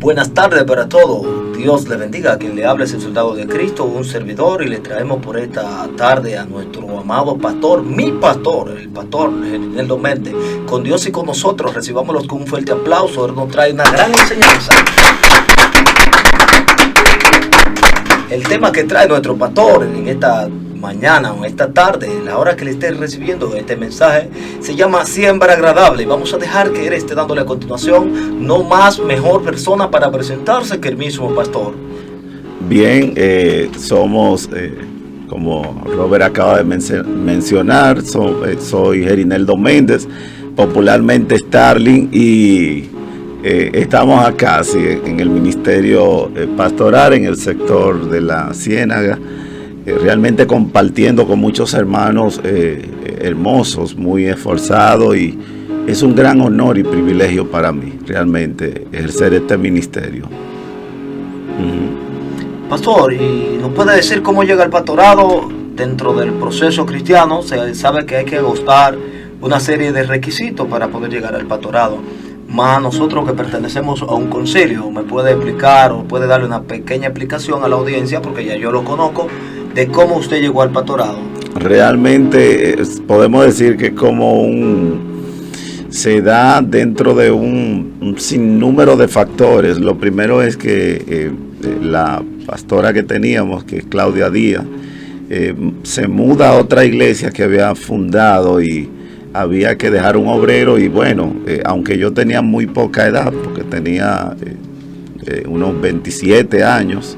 Buenas tardes para todos. Dios le bendiga. A quien le habla es el soldado de Cristo, un servidor, y le traemos por esta tarde a nuestro amado pastor, mi pastor, el pastor Gerineldo Méndez. Con Dios y con nosotros, recibámoslos con un fuerte aplauso. Él nos trae una gran enseñanza. El tema que trae nuestro pastor en esta mañana o esta tarde, la hora que le esté recibiendo este mensaje, se llama Siembra Agradable. Vamos a dejar que él esté dándole a continuación, no más mejor persona para presentarse que el mismo pastor. Bien, somos, como Robert acaba de mencionar, soy Gerineldo Méndez, popularmente Starling, y estamos acá sí, en el ministerio pastoral, en el sector de la Ciénaga, realmente compartiendo con muchos hermanos hermosos, muy esforzados, y es un gran honor y privilegio para mí realmente ejercer este ministerio. Pastor, ¿y nos puede decir cómo llega el pastorado dentro del proceso cristiano? Se sabe que hay que agostar una serie de requisitos para poder llegar al pastorado. Más nosotros que pertenecemos a un concilio, ¿me puede explicar o puede darle una pequeña explicación a la audiencia, porque ya yo lo conozco, de cómo usted llegó al pastorado? Realmente podemos decir que se da dentro de un sinnúmero de factores. Lo primero es que la pastora que teníamos, que es Claudia Díaz, se muda a otra iglesia que había fundado y había que dejar un obrero, y bueno, aunque yo tenía muy poca edad, porque tenía unos 27 años,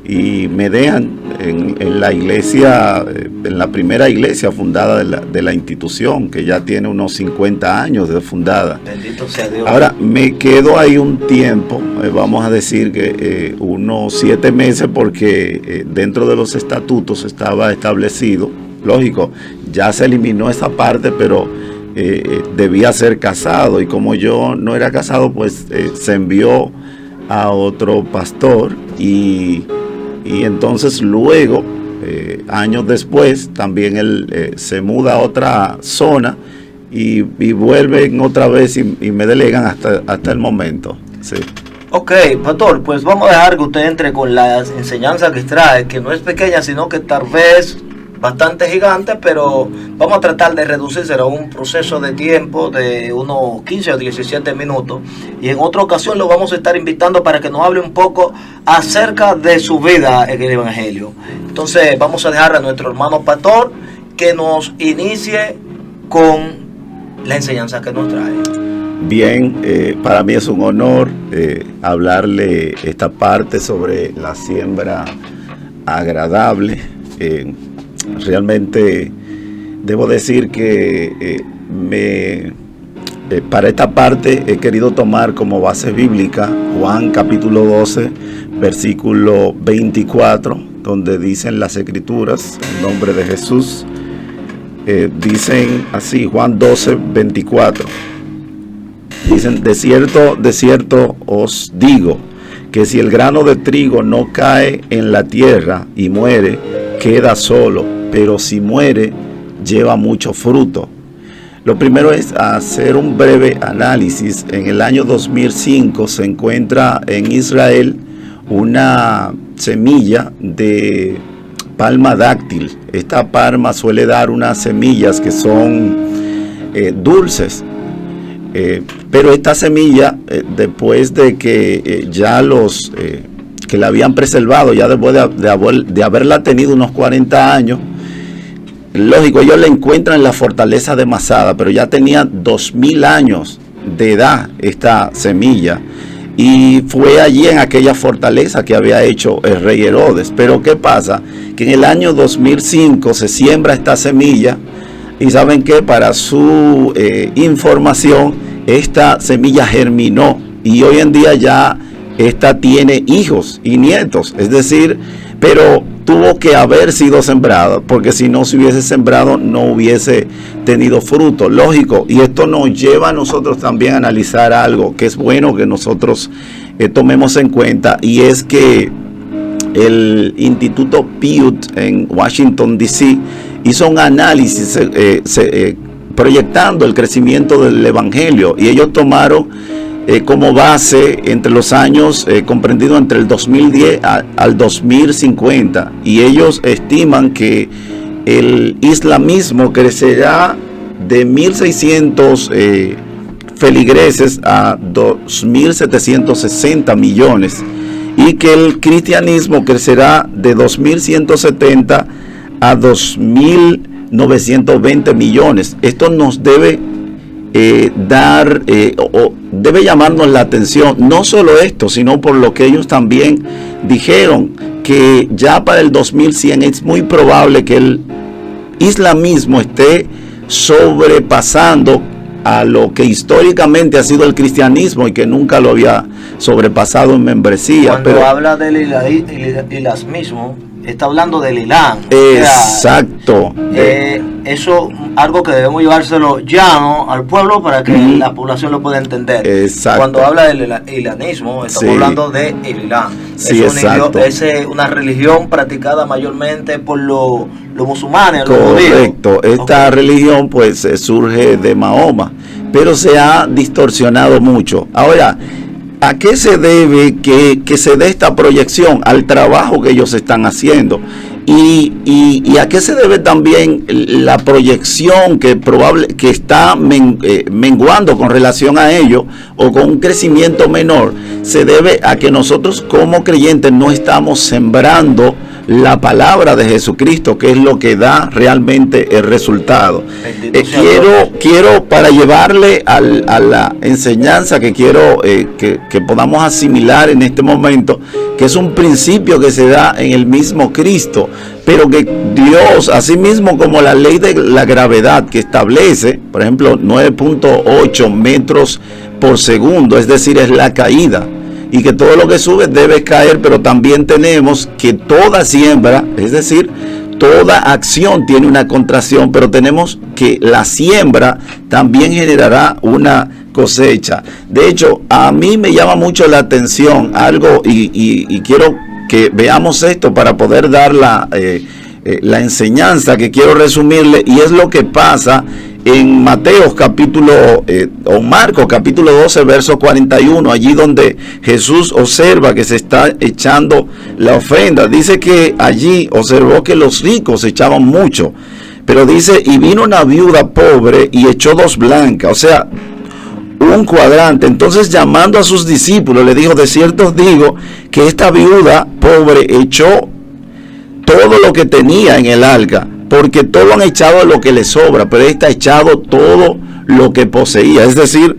y me dejan en la iglesia, en la primera iglesia fundada de la institución, que ya tiene unos 50 años de fundada. Bendito sea Dios. Ahora, me quedo ahí un tiempo, vamos a decir que unos 7 meses, porque dentro de los estatutos estaba establecido, lógico, ya se eliminó esa parte, pero debía ser casado, y como yo no era casado, pues se envió a otro pastor, y entonces luego, años después, también él se muda a otra zona y vuelven otra vez y me delegan hasta el momento. Sí. Ok, pastor, pues vamos a dejar que usted entre con la enseñanza que trae, que no es pequeña, sino que tal vez bastante gigante, pero vamos a tratar de reducírselo a un proceso de tiempo de unos 15 o 17 minutos, y en otra ocasión lo vamos a estar invitando para que nos hable un poco acerca de su vida en el Evangelio. Entonces vamos a dejar a nuestro hermano pastor que nos inicie con la enseñanza que nos trae. Bien, para mí es un honor hablarle esta parte sobre la siembra agradable. Realmente debo decir que para esta parte he querido tomar como base bíblica Juan capítulo 12, versículo 24, donde dicen las escrituras, en nombre de Jesús, dicen así, Juan 12, 24, dicen: de cierto os digo, que si el grano de trigo no cae en la tierra y muere, queda solo, pero si muere, lleva mucho fruto. Lo primero es hacer un breve análisis. En el año 2005 se encuentra en Israel una semilla de palma dáctil. Esta palma suele dar unas semillas que son dulces. Pero esta semilla, después de que ya los que la habían preservado, ya después de haberla tenido unos 40 años, lógico, ellos la encuentran en la fortaleza de Masada, pero ya tenía 2000 años de edad esta semilla, y fue allí en aquella fortaleza que había hecho el rey Herodes. Pero ¿qué pasa? Que en el año 2005 se siembra esta semilla, y ¿saben qué? Para su información, esta semilla germinó, y hoy en día ya esta tiene hijos y nietos, es decir, pero tuvo que haber sido sembrada, porque si no se hubiese sembrado no hubiese tenido fruto, lógico. Y esto nos lleva a nosotros también a analizar algo que es bueno que nosotros tomemos en cuenta, y es que el Instituto Pew en Washington DC hizo un análisis proyectando el crecimiento del Evangelio, y ellos tomaron como base entre los años comprendido entre el 2010 al 2050, y ellos estiman que el islamismo crecerá de 1.600 feligreses a 2.760 millones, y que el cristianismo crecerá de 2.170 a 2.920 millones. Esto nos debe debe llamarnos la atención, no solo esto, sino por lo que ellos también dijeron, que ya para el 2100 es muy probable que el islamismo esté sobrepasando a lo que históricamente ha sido el cristianismo y que nunca lo había sobrepasado en membresía. Cuando habla del islamismo, está hablando del Islam. Exacto. Eso algo que debemos llevárselo llano al pueblo para que la población lo pueda entender. Exacto. Cuando habla del islamismo, estamos hablando del Islam. Sí, es una religión practicada mayormente por los musulmanes. Correcto. Esta religión pues surge de Mahoma, pero se ha distorsionado mucho. Ahora, ¿a qué se debe que se dé esta proyección? Al trabajo que ellos están haciendo. Y a qué se debe también la proyección que está menguando con relación a ello, o con un crecimiento menor. Se debe a que nosotros como creyentes no estamos sembrando la palabra de Jesucristo, que es lo que da realmente el resultado. Quiero para llevarle a la enseñanza que quiero que podamos asimilar en este momento, que es un principio que se da en el mismo Cristo, pero que Dios, así mismo como la ley de la gravedad que establece, por ejemplo, 9.8 metros por segundo, es decir, es la caída, y que todo lo que sube debe caer, pero también tenemos que toda siembra, es decir, toda acción tiene una contracción, pero tenemos que la siembra también generará una cosecha. De hecho, a mí me llama mucho la atención algo, y quiero que veamos esto para poder dar la enseñanza que quiero resumirle, y es lo que pasa en Mateo o Marcos capítulo 12 verso 41, allí donde Jesús observa que se está echando la ofrenda. Dice que allí observó que los ricos echaban mucho, pero dice, y vino una viuda pobre y echó 2 blancas, o sea, un cuadrante. Entonces, llamando a sus discípulos, le dijo, de cierto os digo que esta viuda pobre echó todo lo que tenía en el arca, porque todos han echado lo que le sobra, pero esta ha echado todo lo que poseía, es decir,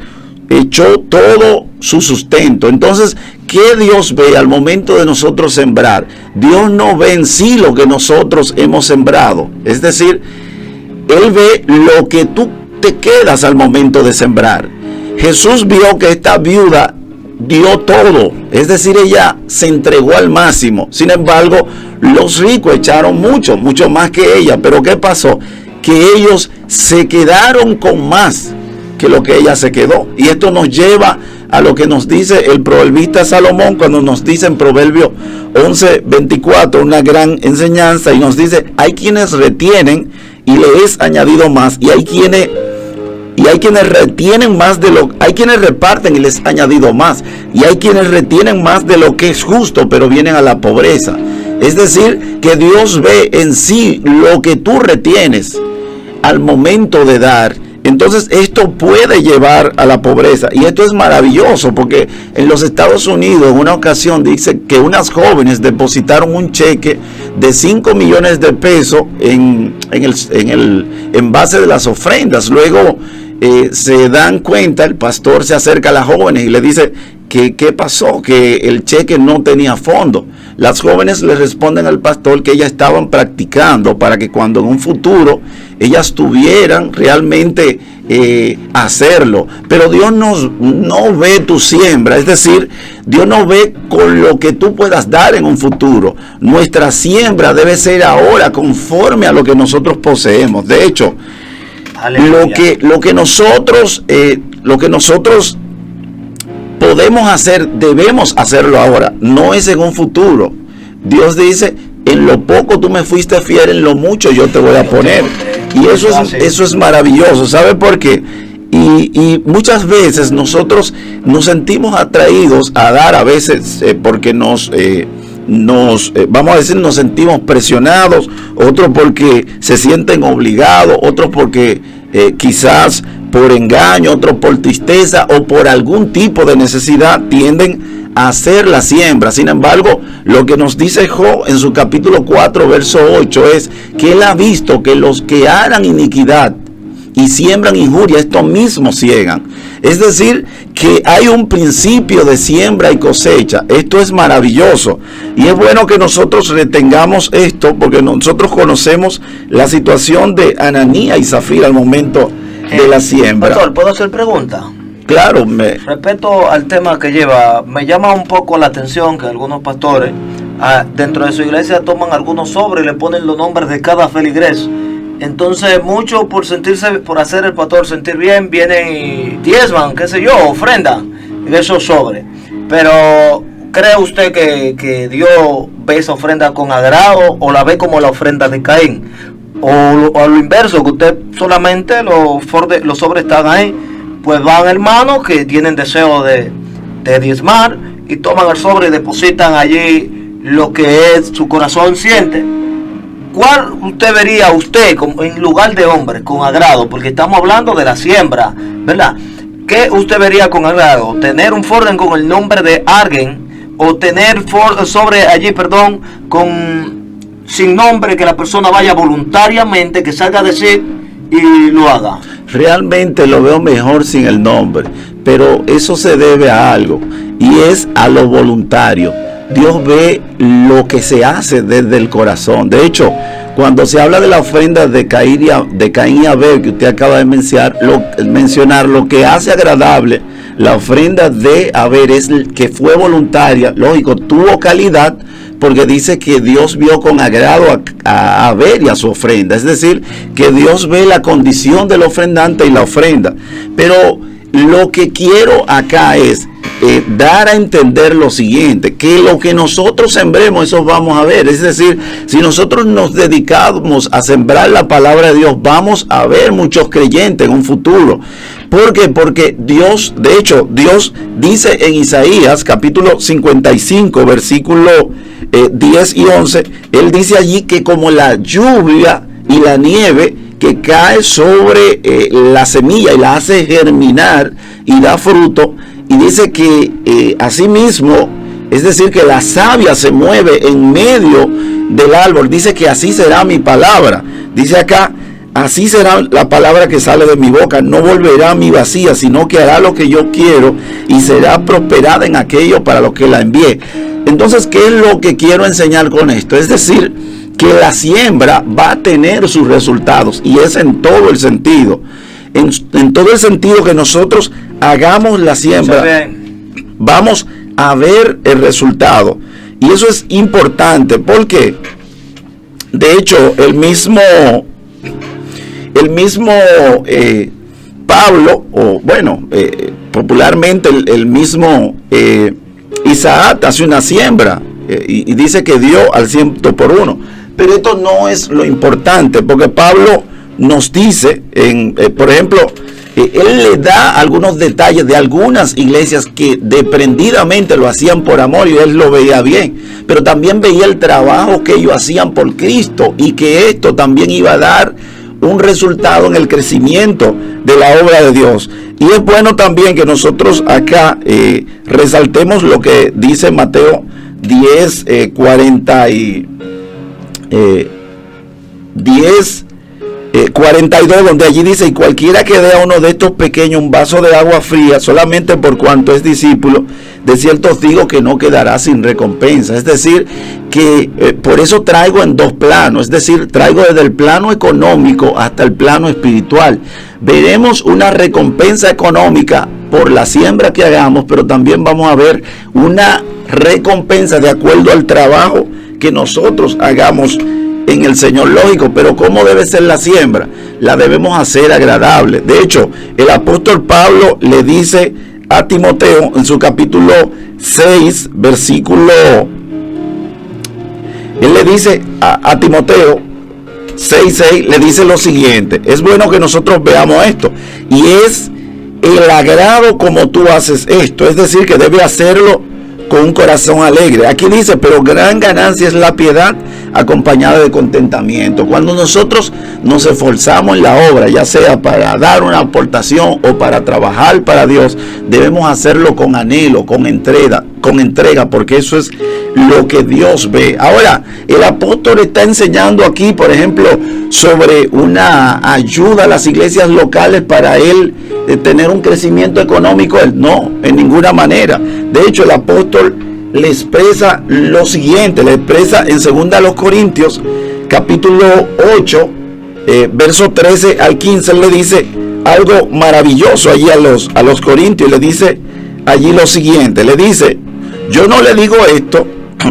echó todo su sustento. Entonces, ¿qué Dios ve al momento de nosotros sembrar? Dios no ve en sí lo que nosotros hemos sembrado, es decir, Él ve lo que tú te quedas al momento de sembrar. Jesús vio que esta viuda dio todo, es decir, ella se entregó al máximo. Sin embargo, los ricos echaron mucho más que ella. Pero ¿qué pasó? Que ellos se quedaron con más que lo que ella se quedó. Y esto nos lleva a lo que nos dice el proverbista Salomón cuando nos dice en Proverbio 11:24 una gran enseñanza, y nos dice, hay quienes retienen y le es añadido más, y hay quienes retienen más de lo, hay quienes reparten y les añadido más, y hay quienes retienen más de lo que es justo, pero vienen a la pobreza. Es decir, que Dios ve en sí lo que tú retienes al momento de dar. Entonces esto puede llevar a la pobreza, y esto es maravilloso, porque en los Estados Unidos en una ocasión dice que unas jóvenes depositaron un cheque de 5 millones de pesos en base de las ofrendas. Luego se dan cuenta, el pastor se acerca a las jóvenes y le dice que qué pasó, que el cheque no tenía fondo. Las jóvenes le responden al pastor que ellas estaban practicando para que cuando en un futuro ellas tuvieran realmente hacerlo. Pero Dios no ve tu siembra, es decir, Dios no ve con lo que tú puedas dar en un futuro. Nuestra siembra debe ser ahora conforme a lo que nosotros poseemos. De hecho, lo que nosotros podemos hacer, debemos hacerlo ahora, no es en un futuro. Dios dice, en lo poco tú me fuiste fiel, en lo mucho yo te voy a poner. Y eso es maravilloso. ¿Sabe por qué? Y muchas veces nosotros nos sentimos atraídos a dar, a veces porque vamos a decir, nos sentimos presionados, otros porque se sienten obligados, otros porque quizás por engaño, otros por tristeza o por algún tipo de necesidad tienden a hacer la siembra. Sin embargo, lo que nos dice Job en su capítulo 4, verso 8 es que él ha visto que los que harán iniquidad y siembran injuria, estos mismos ciegan. Es decir, que hay un principio de siembra y cosecha. Esto es maravilloso. Y es bueno que nosotros retengamos esto, porque nosotros conocemos la situación de Ananías y Zafira al momento de la siembra. Pastor, ¿puedo hacer pregunta? Claro. Respecto al tema que lleva, me llama un poco la atención que algunos pastores dentro de su iglesia toman algunos sobres y le ponen los nombres de cada feligres. Entonces muchos por hacer el pastor sentir bien, vienen y diezman, qué sé yo, ofrendan en esos sobres. Pero ¿cree usted que Dios ve esa ofrenda con agrado o la ve como la ofrenda de Caín? O lo inverso, que usted solamente los sobres están ahí, pues van hermanos que tienen deseo de diezmar y toman el sobre y depositan allí lo que es su corazón siente. ¿Cuál usted vería en lugar de hombre con agrado? Porque estamos hablando de la siembra, ¿verdad? ¿Qué usted vería con agrado? ¿Tener un folder con el nombre de alguien? ¿O tener sobre allí, sin nombre, que la persona vaya voluntariamente, que salga a decir y lo haga? Realmente lo veo mejor sin el nombre, pero eso se debe a algo, y es a lo voluntario. Dios ve lo que se hace desde el corazón. De hecho, cuando se habla de la ofrenda de Caín y Abel, que usted acaba de mencionar, lo que hace agradable la ofrenda de Abel es que fue voluntaria. Lógico, tuvo calidad, porque dice que Dios vio con agrado a Abel y a su ofrenda. Es decir, que Dios ve la condición del ofrendante y la ofrenda. Pero lo que quiero acá es dar a entender lo siguiente, que lo que nosotros sembremos, eso vamos a ver. Es decir, si nosotros nos dedicamos a sembrar la palabra de Dios, vamos a ver muchos creyentes en un futuro. ¿Por qué? Porque Dios, de hecho, Dios dice en Isaías capítulo 55, versículo 10 y 11, Él dice allí que como la lluvia y la nieve que cae sobre la semilla y la hace germinar y da fruto, y dice que asimismo, es decir, que la savia se mueve en medio del árbol. Dice que así será mi palabra. Dice acá, así será la palabra que sale de mi boca. No volverá a mí vacía, sino que hará lo que yo quiero y será prosperada en aquello para lo que la envié. Entonces, ¿qué es lo que quiero enseñar con esto? Es decir, que la siembra va a tener sus resultados, y es en todo el sentido. En todo el sentido que nosotros hagamos la siembra, vamos a ver el resultado. Y eso es importante, porque de hecho el mismo Pablo, o bueno, popularmente el mismo Isaac hace una siembra y dice que dio al 100%. Pero esto no es lo importante, porque Pablo nos dice, por ejemplo, él le da algunos detalles de algunas iglesias que desprendidamente lo hacían por amor y él lo veía bien, pero también veía el trabajo que ellos hacían por Cristo y que esto también iba a dar un resultado en el crecimiento de la obra de Dios. Y es bueno también que nosotros acá resaltemos lo que dice Mateo 10, 42, donde allí dice: y cualquiera que dé a uno de estos pequeños un vaso de agua fría, solamente por cuanto es discípulo, de cierto os digo que no quedará sin recompensa. Es decir, que por eso traigo en dos planos, es decir, traigo desde el plano económico hasta el plano espiritual. Veremos una recompensa económica por la siembra que hagamos, pero también vamos a ver una recompensa de acuerdo al trabajo que nosotros hagamos en el Señor. Lógico, pero ¿cómo debe ser la siembra? La debemos hacer agradable. De hecho, el apóstol Pablo le dice a Timoteo en su capítulo 6, versículo, él le dice a Timoteo 6:6, le dice lo siguiente. Es bueno que nosotros veamos esto, y es el agrado como tú haces esto, es decir, que debe hacerlo con un corazón alegre. Aquí dice, pero gran ganancia es la piedad acompañada de contentamiento. Cuando nosotros nos esforzamos en la obra, ya sea para dar una aportación o para trabajar para Dios, debemos hacerlo con anhelo, con entrega, porque eso es lo que Dios ve. Ahora, el apóstol está enseñando aquí, por ejemplo, sobre una ayuda a las iglesias locales para él tener un crecimiento económico. No, en ninguna manera. De hecho, el apóstol le expresa lo siguiente, le expresa en 2 Corintios, capítulo 8, verso 13 al 15, le dice algo maravilloso allí a los corintios, le dice allí lo siguiente, le dice, yo no le digo esto,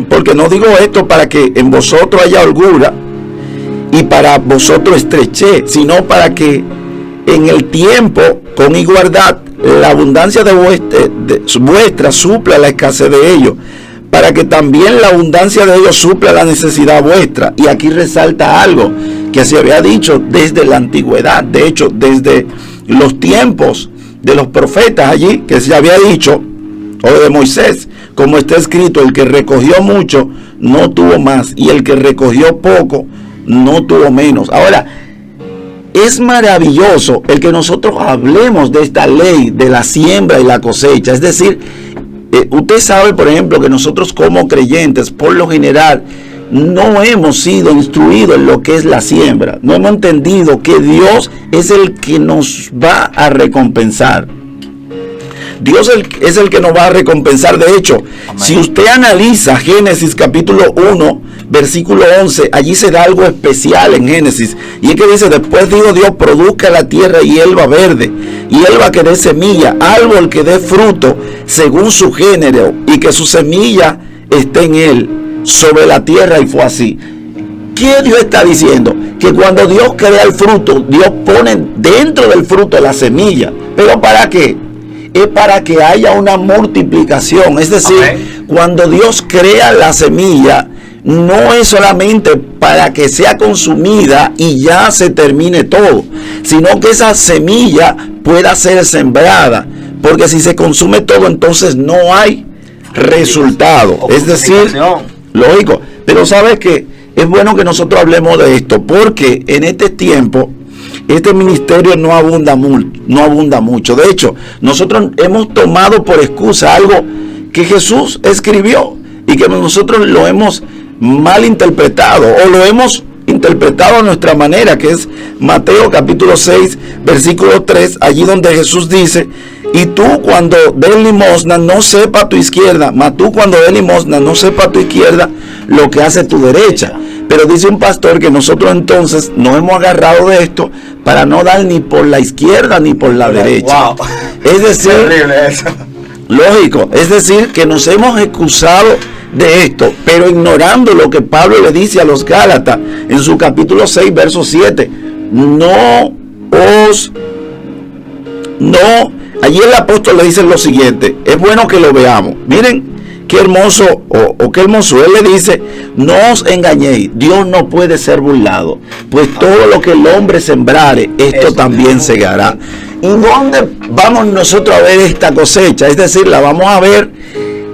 porque no digo esto para que en vosotros haya holgura y para vosotros estrechez, sino para que en el tiempo con igualdad la abundancia de vuestra supla la escasez de ellos, para que también la abundancia de ellos supla la necesidad vuestra. Y aquí resalta algo que se había dicho desde la antigüedad, de hecho desde los tiempos de los profetas allí, que se había dicho, o de Moisés, como está escrito, el que recogió mucho no tuvo más, y el que recogió poco no tuvo menos. Ahora, es maravilloso el que nosotros hablemos de esta ley de la siembra y la cosecha. Es decir, usted sabe, por ejemplo, que nosotros como creyentes, por lo general, no hemos sido instruidos en lo que es la siembra. No hemos entendido que Dios es el que nos va a recompensar. Dios es el que nos va a recompensar. De hecho, amén, si usted analiza Génesis capítulo 1, versículo 11, allí se da algo especial en Génesis. Y es que dice, después dijo Dios, produzca la tierra hierba verde, hierba que dé semilla, árbol que dé fruto según su género, y que su semilla esté en él, sobre la tierra, y fue así. ¿Qué Dios está diciendo? Que cuando Dios crea el fruto, Dios pone dentro del fruto la semilla. ¿Pero para qué? Es para que haya una multiplicación. Es decir, okay, cuando Dios crea la semilla, no es solamente para que sea consumida y ya se termine todo, sino que esa semilla pueda ser sembrada, porque si se consume todo, entonces no hay resultado. Es decir, lógico, pero sabes que es bueno que nosotros hablemos de esto, porque en este tiempo este ministerio no abunda mucho. De hecho, nosotros hemos tomado por excusa algo que Jesús escribió y que nosotros lo hemos mal interpretado, o lo hemos interpretado a nuestra manera, que es Mateo capítulo 6, versículo 3, allí donde Jesús dice, y tú cuando des limosna no sepa a tu izquierda, mas tú cuando des limosna no sepa a tu izquierda lo que hace tu derecha. Pero dice un pastor que nosotros entonces nos hemos agarrado de esto para no dar ni por la izquierda ni por la derecha. Wow. Es decir, lógico, es decir, que nos hemos excusado de esto, pero ignorando lo que Pablo le dice a los Gálatas en su capítulo 6, verso 7. Allí el apóstol le dice lo siguiente, es bueno que lo veamos. Miren qué hermoso, qué hermoso. Él le dice, no os engañéis, Dios no puede ser burlado, pues todo lo que el hombre sembrare, esto también segará. ¿Y dónde vamos nosotros a ver esta cosecha? Es decir, la vamos a ver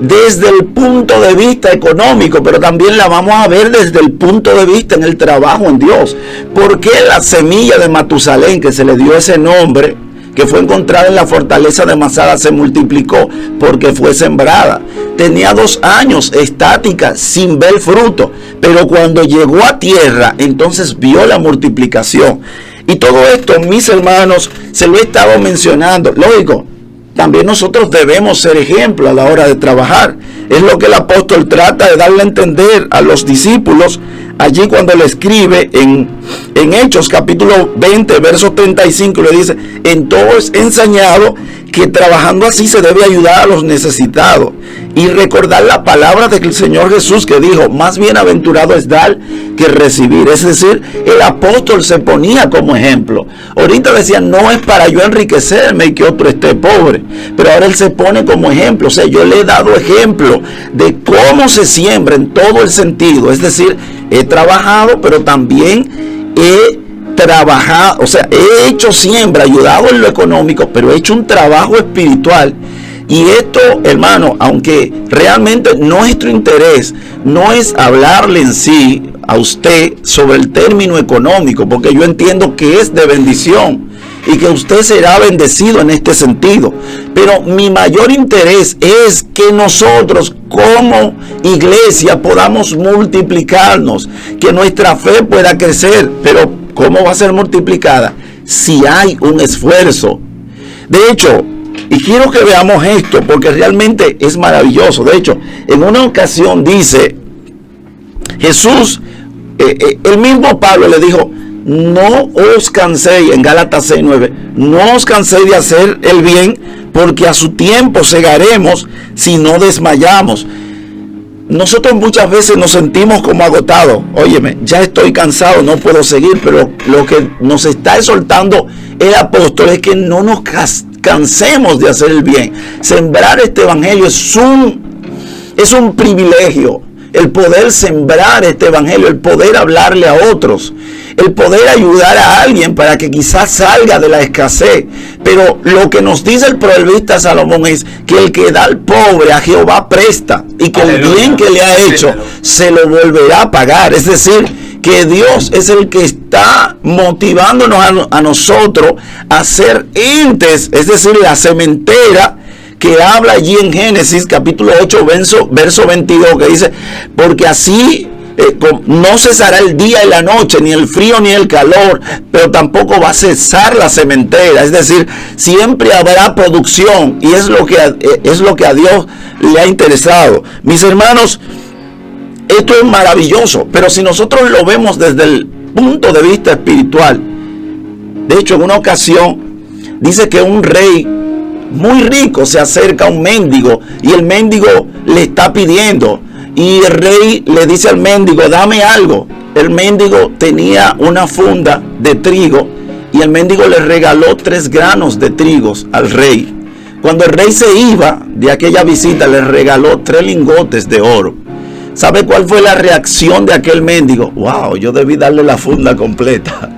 desde el punto de vista económico, pero también la vamos a ver desde el punto de vista en el trabajo en Dios. ¿Por qué la semilla de Matusalén, que se le dio ese nombre, que fue encontrada en la fortaleza de Masada, se multiplicó? Porque fue sembrada. Tenía 2 años estática sin ver fruto, pero cuando llegó a tierra, entonces vio la multiplicación. Y todo esto, mis hermanos, se lo he estado mencionando. Lógico, también nosotros debemos ser ejemplo a la hora de trabajar. Es lo que el apóstol trata de darle a entender a los discípulos allí cuando le escribe en Hechos capítulo 20, verso 35, le dice, en todo es enseñado que trabajando así se debe ayudar a los necesitados y recordar la palabra del Señor Jesús, que dijo, más bienaventurado es dar que recibir. Es decir, el apóstol se ponía como ejemplo. Ahorita decía, no es para yo enriquecerme y que otro esté pobre, pero ahora él se pone como ejemplo. O sea, yo le he dado ejemplo de cómo se siembra en todo el sentido. Es decir, he trabajado, pero también he trabajado, o sea, he hecho siembra, ayudado en lo económico, pero he hecho un trabajo espiritual. Y esto, hermano, aunque realmente nuestro interés no es hablarle en sí a usted sobre el término económico, porque yo entiendo que es de bendición y que usted será bendecido en este sentido, pero mi mayor interés es que nosotros como iglesia podamos multiplicarnos, que nuestra fe pueda crecer. Pero ¿cómo va a ser multiplicada? Si hay un esfuerzo. De hecho, y quiero que veamos esto porque realmente es maravilloso. De hecho, en una ocasión dice Jesús, el mismo Pablo le dijo: no os canséis, en Gálatas 6:9, no os canséis de hacer el bien, porque a su tiempo segaremos si no desmayamos. Nosotros muchas veces nos sentimos como agotados. Óyeme, ya estoy cansado, no puedo seguir. Pero lo que nos está exhortando el apóstol es que no nos cansemos de hacer el bien. Sembrar este evangelio es un privilegio. El poder sembrar este evangelio, el poder hablarle a otros, el poder ayudar a alguien para que quizás salga de la escasez. Pero lo que nos dice el proverbista Salomón es que el que da al pobre a Jehová presta, y que el bien que le ha hecho se lo volverá a pagar. Es decir, que Dios es el que está motivándonos a nosotros a ser entes, es decir, la sementera que habla allí en Génesis capítulo 8 verso 22, que dice: porque así no cesará el día y la noche, ni el frío ni el calor, pero tampoco va a cesar la sementera. Es decir, siempre habrá producción, y es lo que a Dios le ha interesado. Mis hermanos, esto es maravilloso, pero si nosotros lo vemos desde el punto de vista espiritual, de hecho, en una ocasión dice que un rey muy rico se acerca a un mendigo, y el mendigo le está pidiendo, y el rey le dice al mendigo: dame algo. El mendigo tenía una funda de trigo, y el mendigo le regaló 3 granos de trigos al rey. Cuando el rey se iba de aquella visita, le regaló 3 lingotes de oro. ¿Sabe cuál fue la reacción de aquel mendigo? Wow, yo debí darle la funda completa.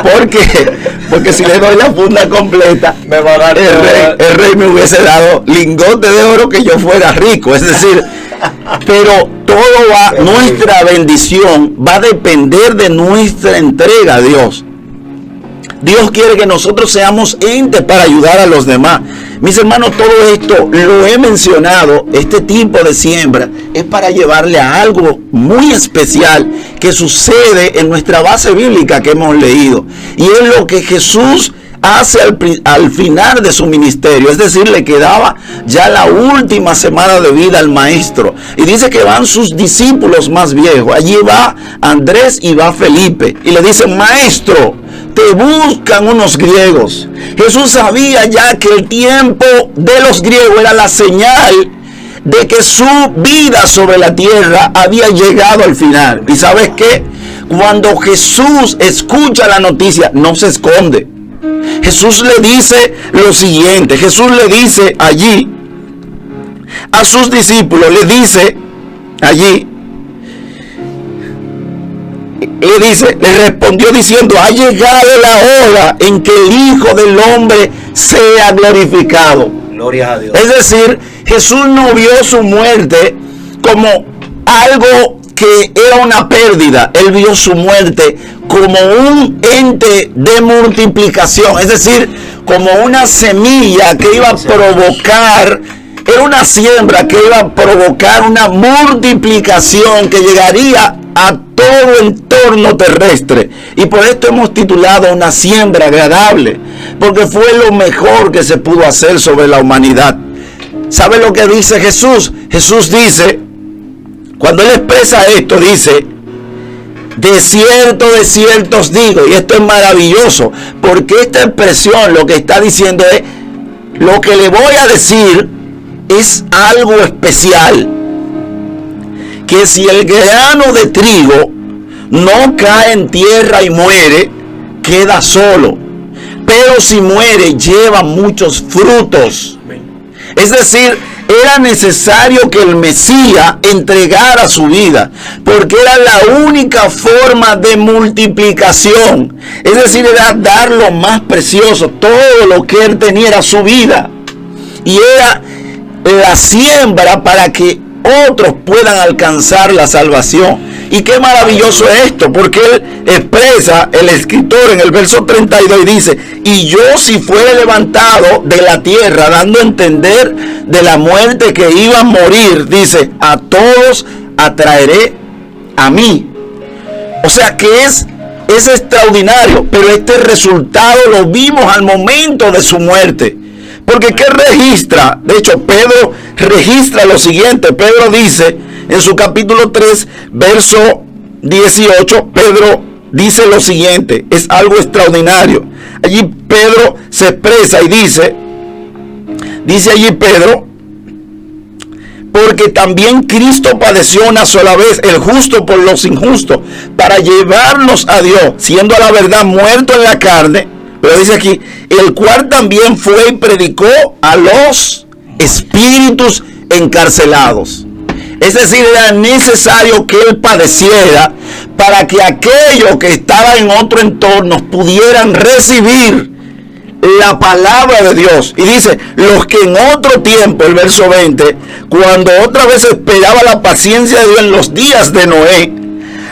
¿Por qué? Porque si le doy la funda completa, el rey me hubiese dado lingotes de oro, que yo fuera rico. Es decir, pero nuestra bendición va a depender de nuestra entrega a Dios. Dios quiere que nosotros seamos entes para ayudar a los demás. Mis hermanos, todo esto lo he mencionado, este tipo de siembra es para llevarle a algo muy especial que sucede en nuestra base bíblica que hemos leído. Y es lo que Jesús hace al final de su ministerio. Es decir, le quedaba ya la última semana de vida al maestro. Y dice que van sus discípulos más viejos. Allí va Andrés y va Felipe. Y le dicen: maestro, te buscan unos griegos. Jesús sabía ya que el tiempo de los griegos era la señal de que su vida sobre la tierra había llegado al final. ¿Y sabes qué? Cuando Jesús escucha la noticia, no se esconde. Jesús le dice lo siguiente. Jesús le dice allí a sus discípulos, le respondió diciendo: ha llegado la hora en que el Hijo del Hombre sea glorificado. Gloria a Dios. Es decir, Jesús no vio su muerte como algo que era una pérdida. Él vio su muerte como un ente de multiplicación. Es decir, como una semilla que iba a provocar, era una siembra que iba a provocar una multiplicación que llegaría a todo el entorno terrestre. Y por esto hemos titulado una siembra agradable, porque fue lo mejor que se pudo hacer sobre la humanidad. ¿Sabe lo que dice Jesús? Jesús dice, cuando él expresa esto, dice: de cierto os digo. Y esto es maravilloso, porque esta expresión lo que está diciendo es: lo que le voy a decir es algo especial, que si el grano de trigo no cae en tierra y muere, queda solo, pero si muere, lleva muchos frutos. Es decir, era necesario que el Mesías entregara su vida, porque era la única forma de multiplicación. Es decir, era dar lo más precioso, todo lo que él tenía era su vida. Y era la siembra para que otros puedan alcanzar la salvación. Y qué maravilloso es esto, porque él expresa, el escritor en el verso 32 y dice: y yo, si fuere levantado de la tierra, dando a entender de la muerte que iba a morir, dice, a todos atraeré a mí. O sea que es extraordinario, pero este resultado lo vimos al momento de su muerte. Porque ¿qué registra? De hecho, Pedro registra lo siguiente. Pedro dice en su capítulo 3, verso 18, Pedro dice lo siguiente. Es algo extraordinario. Allí Pedro se expresa y dice allí Pedro: porque también Cristo padeció una sola vez, el justo por los injustos, para llevarnos a Dios, siendo a la verdad muerto en la carne. Pero dice aquí, el cual también fue y predicó a los espíritus encarcelados. Es decir, era necesario que él padeciera para que aquellos que estaban en otro entorno pudieran recibir la palabra de Dios. Y dice, los que en otro tiempo, el verso 20, cuando otra vez esperaba la paciencia de Dios en los días de Noé,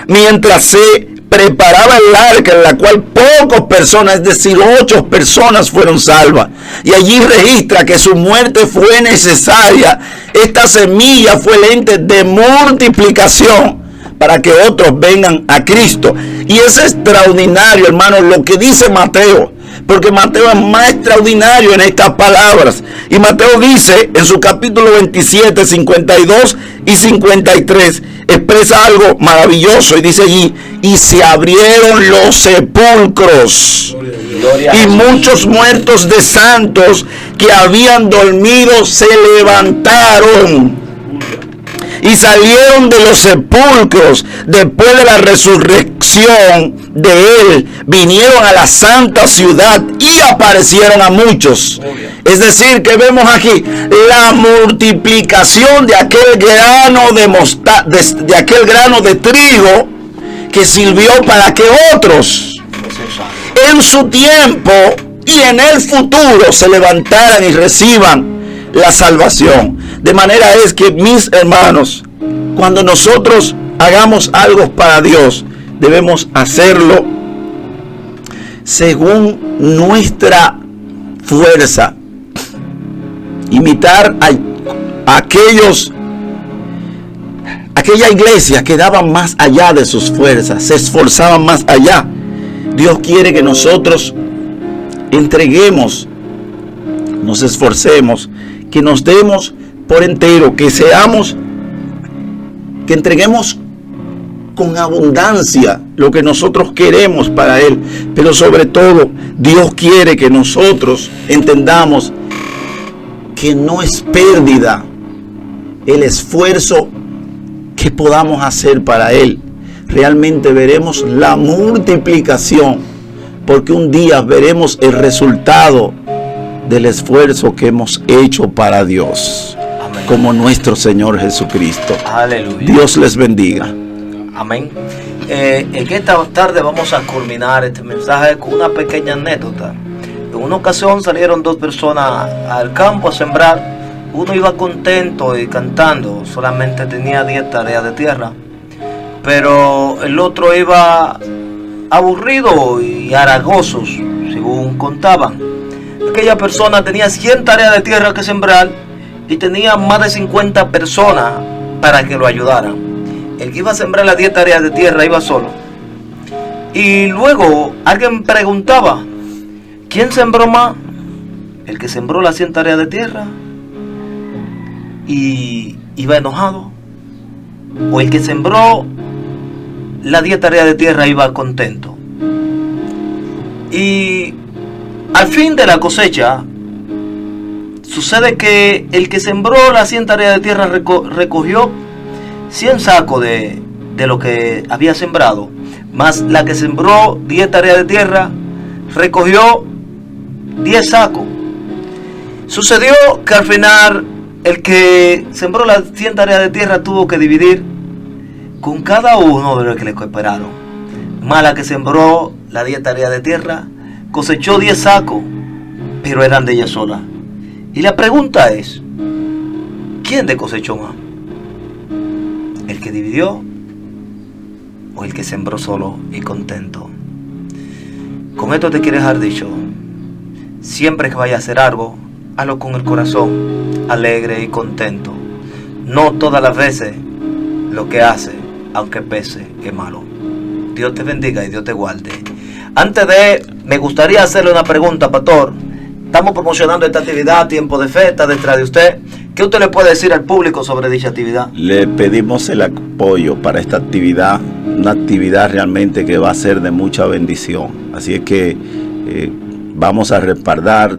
mientras se preparaba el arca, en la cual pocas personas, es decir, 8 personas fueron salvas. Y allí registra que su muerte fue necesaria. Esta semilla fue el ente de multiplicación para que otros vengan a Cristo. Y es extraordinario, hermanos, lo que dice Mateo, porque Mateo es más extraordinario en estas palabras. Y Mateo dice en su capítulo 27, 52 y 53, expresa algo maravilloso y dice allí: y se abrieron los sepulcros, y muchos muertos de santos que habían dormido se levantaron y salieron de los sepulcros después de la resurrección de él, vinieron a la santa ciudad y aparecieron a muchos. Es decir, que vemos aquí la multiplicación de aquel grano de aquel grano de trigo que sirvió para que otros en su tiempo y en el futuro se levantaran y reciban la salvación. De manera es que, mis hermanos, cuando nosotros hagamos algo para Dios, debemos hacerlo según nuestra fuerza. Imitar a aquella iglesia que daban más allá de sus fuerzas, se esforzaban más allá. Dios quiere que nosotros entreguemos, nos esforcemos, que nos demos por entero, que entreguemos con abundancia lo que nosotros queremos para Él. Pero sobre todo, Dios quiere que nosotros entendamos que no es pérdida el esfuerzo que podamos hacer para Él. Realmente veremos la multiplicación, porque un día veremos el resultado del esfuerzo que hemos hecho para Dios. Amén. Como nuestro Señor Jesucristo. Aleluya. Dios les bendiga. Amén. En esta tarde vamos a culminar este mensaje con una pequeña anécdota. En una ocasión salieron 2 personas al campo a sembrar. Uno iba contento y cantando, solamente tenía 10 tareas de tierra. Pero el otro iba aburrido y haragoso, según contaban. Aquella persona tenía 100 tareas de tierra que sembrar y tenía más de 50 personas para que lo ayudaran. El que iba a sembrar las 10 tareas de tierra iba solo. Y luego alguien preguntaba: ¿quién sembró más? ¿El que sembró las 100 tareas de tierra y iba enojado? ¿O el que sembró las 10 tareas de tierra iba contento? Y al fin de la cosecha, sucede que el que sembró las 100 tareas de tierra recogió 100 sacos de lo que había sembrado, más la que sembró 10 tareas de tierra recogió 10 sacos. Sucedió que al final el que sembró las 100 tareas de tierra tuvo que dividir con cada uno de los que le cooperaron. Más la que sembró las 10 tareas de tierra cosechó 10 sacos, pero eran de ella sola. Y la pregunta es, ¿quién de cosechó más? ¿El que dividió o el que sembró solo y contento? Con esto te quiero dejar dicho, siempre que vayas a hacer algo, hazlo con el corazón alegre y contento. No todas las veces lo que hace, aunque pese, es malo. Dios te bendiga y Dios te guarde. Me gustaría hacerle una pregunta, pastor. Estamos promocionando esta actividad, Tiempo de Fe, está detrás de usted. ¿Qué usted le puede decir al público sobre dicha actividad? Le pedimos el apoyo para esta actividad, una actividad realmente que va a ser de mucha bendición. Así es que vamos a respaldar,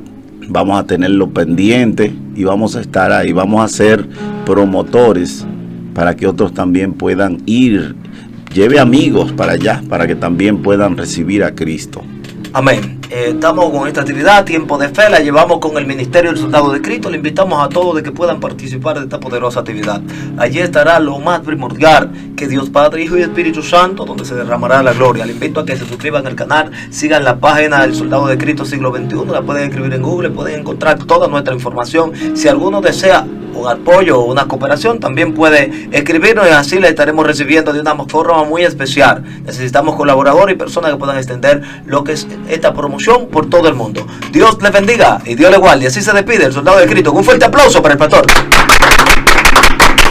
vamos a tenerlo pendiente y vamos a estar ahí, vamos a ser promotores para que otros también puedan ir. Lleve amigos para allá, para que también puedan recibir a Cristo. Amén. Estamos con esta actividad, Tiempo de Fe, la llevamos con el Ministerio del Soldado de Cristo. Le invitamos a todos de que puedan participar de esta poderosa actividad. Allí estará lo más primordial, que Dios Padre, Hijo y Espíritu Santo, donde se derramará la gloria. Le invito a que se suscriban al canal, sigan la página del Soldado de Cristo Siglo XXI, la pueden escribir en Google, pueden encontrar toda nuestra información. Si alguno desea un apoyo o una cooperación, también puede escribirnos y así le estaremos recibiendo de una forma muy especial. Necesitamos colaboradores y personas que puedan extender lo que es esta promoción por todo el mundo. Dios les bendiga y Dios les guarde. Así se despide el Soldado de Cristo. Un fuerte aplauso para el pastor.